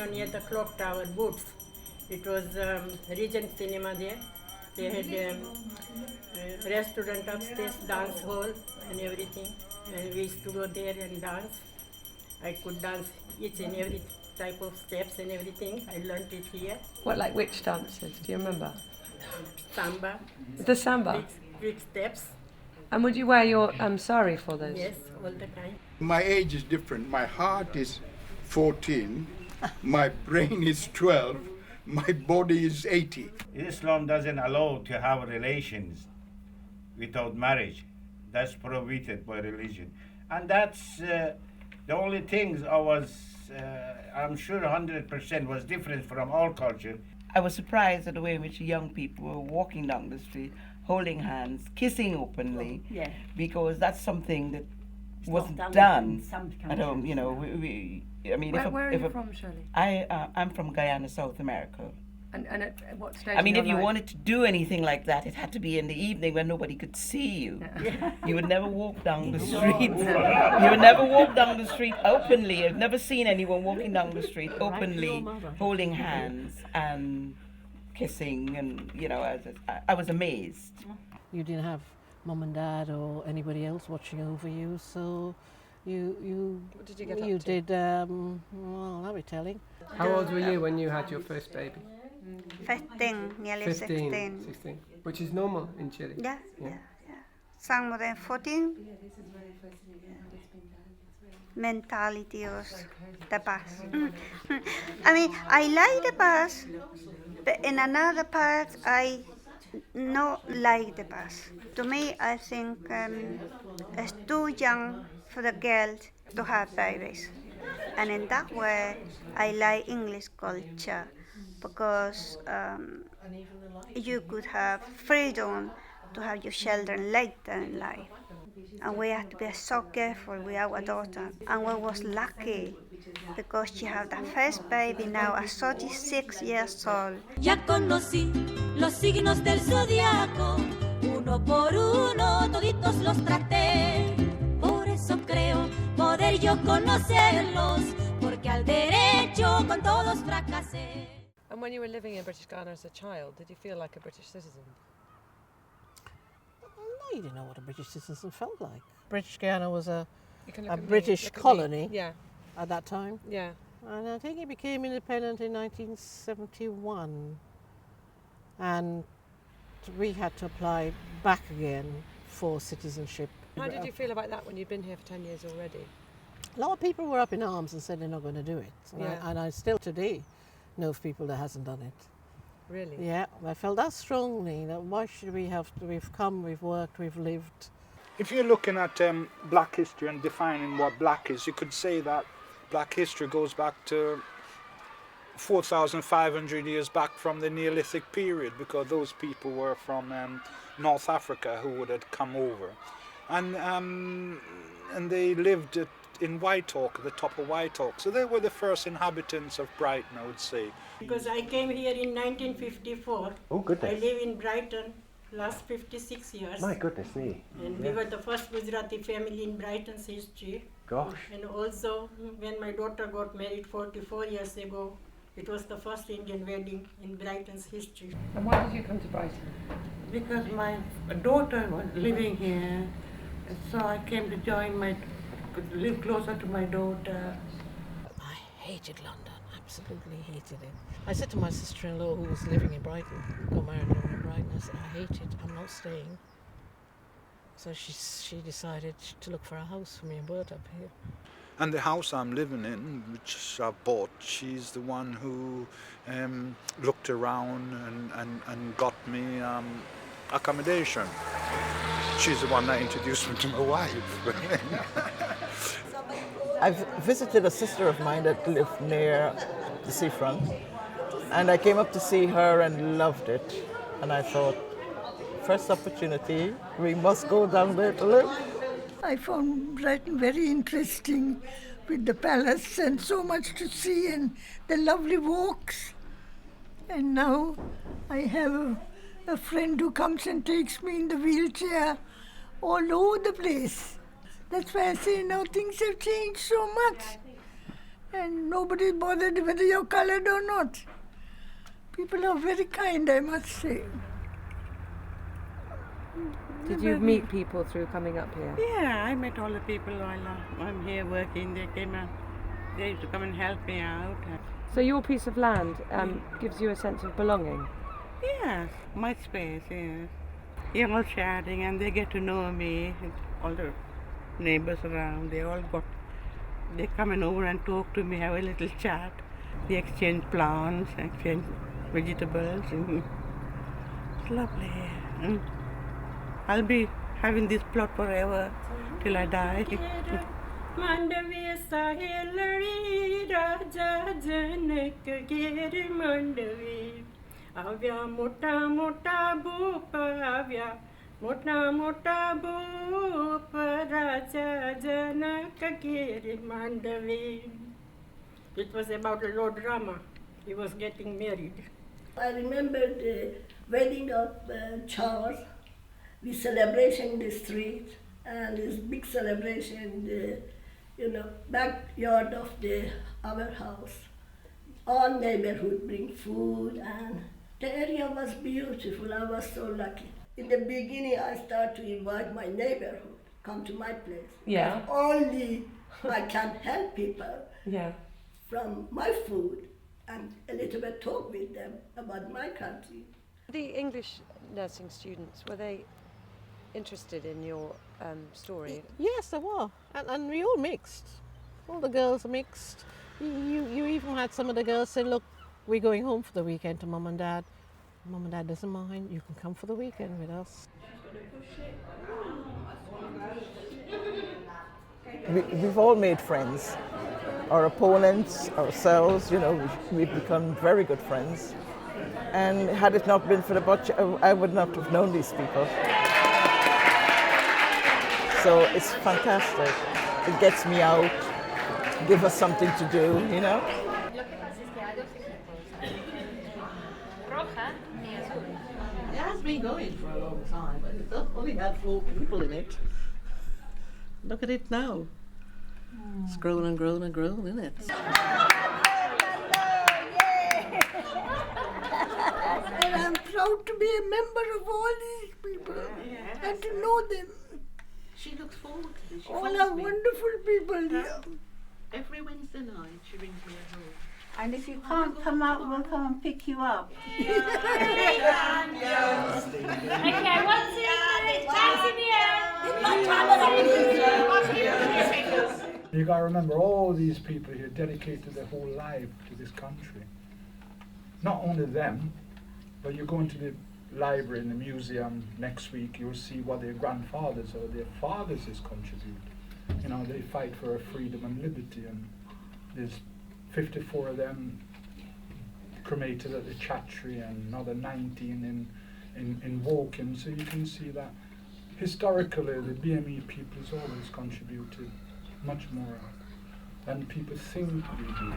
near the clock tower, Boots. It was Regent Cinema there. They had a restaurant upstairs, dance hall and everything. And we used to go there and dance. I could dance each and every type of steps and everything. I learned it here. What, like which dances? Do you remember? Samba. The samba? Big steps. And would you wear your sari for those? Yes, all the time. My age is different. My heart is 14, my brain is 12, my body is 80. Islam doesn't allow to have relations without marriage. That's prohibited by religion. And that's the only things I'm sure 100% was different from our culture. I was surprised at the way in which young people were walking down the street, holding hands, kissing openly, because that's something that wasn't done at home. You know, Where are you from, Shirley? I'm from Guyana, South America. And at what stage? I mean, in if your you life? wanted to do anything like that, it had to be in the evening when nobody could see you. You would never walk down the street. You would never walk down the street openly. I've never seen anyone walking down the street openly, holding hands and kissing, and I was amazed. You didn't have mum and dad or anybody else watching over you, so you What did you get up you to? did well, I'll be telling. How old were you when you had your first baby? 15, nearly 16. 16. Which is normal in Chile. Yeah. Some more than 14. Mentality of the past. I mean, I like the past, but in another part, I not like the past. To me, I think it's too young for the girls to have babies. And in that way, I like English culture because you could have freedom to have your children later in life. And we have to be so careful with our daughter. And we was lucky because she had the first baby now at 36 years old. Ya conocí los signos del zodiaco, uno por uno toditos los traté. Por eso creo poder yo conocerlos, porque al derecho con todos fracasé. And when you were living in British Ghana as a child, did you feel like a British citizen? No, you didn't know what a British citizen felt like. British Guiana was a You can look at me, British look at me. colony Yeah, at that time, yeah. and I think it became independent in 1971, and we had to apply back again for citizenship. How did you feel about that when you'd been here for 10 years already? A lot of people were up in arms and said they're not going to do it, Yeah. and I still today know of people that hasn't done it. Really? Yeah, I felt that strongly, that why should we have to, we've come, we've worked, we've lived. If you're looking at black history and defining what black is, you could say that black history goes back to 4,500 years back from the Neolithic period, because those people were from North Africa who would have come over. And they lived in Whitehawk, the top of Whitehawk. So they were the first inhabitants of Brighton, I would say. Because I came here in 1954. Oh, goodness. I live in Brighton last 56 years. My goodness me. And we were the first Gujarati family in Brighton's history. Gosh. And also, when my daughter got married 44 years ago, it was the first Indian wedding in Brighton's history. And why did you come to Brighton? Because my daughter was living here, so I came to live closer to my daughter. I hated London, absolutely hated it. I said to my sister-in-law, who was living in Brighton, got married in Brighton, I said, I hate it, I'm not staying. So she decided to look for a house for me and brought up here. And the house I'm living in, which I bought, she's the one who looked around and got me accommodation. She's the one that introduced me to my wife. I've visited a sister of mine that lived near the seafront, and I came up to see her and loved it. And I thought, first opportunity, we must go down there to live. I found Brighton very interesting with the palace and so much to see and the lovely walks. And now I have a friend who comes and takes me in the wheelchair all over the place. That's why I say now things have changed so much. and nobody bothered whether you're colored or not. People are very kind, I must say. Did you meet people through coming up here? Yeah, I met all the people while I'm here working. They used to come and help me out. So your piece of land gives you a sense of belonging? Yes, my space, yes. You're all chatting and they get to know me. All the neighbors around, they coming over and talk to me, have a little chat. We exchange plants, exchange vegetables. It's lovely here. I'll be having this plot forever till I die. Mandave sahilari raja janak gir mandave avya mota mota boop avya mota mota boop raja janak gir mandave. It was about Lord Rama. He was getting married. I remember the wedding of Charles, the celebration in the street, and this big celebration in the backyard of our house. All neighborhood bring food, and the area was beautiful. I was so lucky. In the beginning, I started to invite my neighborhood come to my place. Yeah. Only I can help people. Yeah. From my food and a little bit talk with them about my country. The English nursing students, were they interested in your story? Yes, they were. And we all mixed. All the girls are mixed. You even had some of the girls say, look, we're going home for the weekend to Mum and Dad. Mum and Dad doesn't mind. You can come for the weekend with us. We've all made friends. Our opponents, ourselves, we've become very good friends. And had it not been for the butcher, I would not have known these people. So it's fantastic. It gets me out, give us something to do, It has been going for a long time, but it only had 4 people in it. Look at it now. It's grown and grown and grown, isn't it? And I'm proud to be a member of all these people and to know them. She looks forward to this. All are wonderful people here. Every Wednesday night she brings me a home. And if you can't come out, we'll come and pick you up. Okay, what's it? Taxi You got to remember, all these people here dedicated their whole life to this country. Not only them, but you go into the library and the museum next week, you'll see what their grandfathers or their fathers has contributed. They fight for freedom and liberty, and there's 54 of them cremated at the Chatry and another 19 in Woking. So you can see that historically the BME people has always contributed much more than people think we do.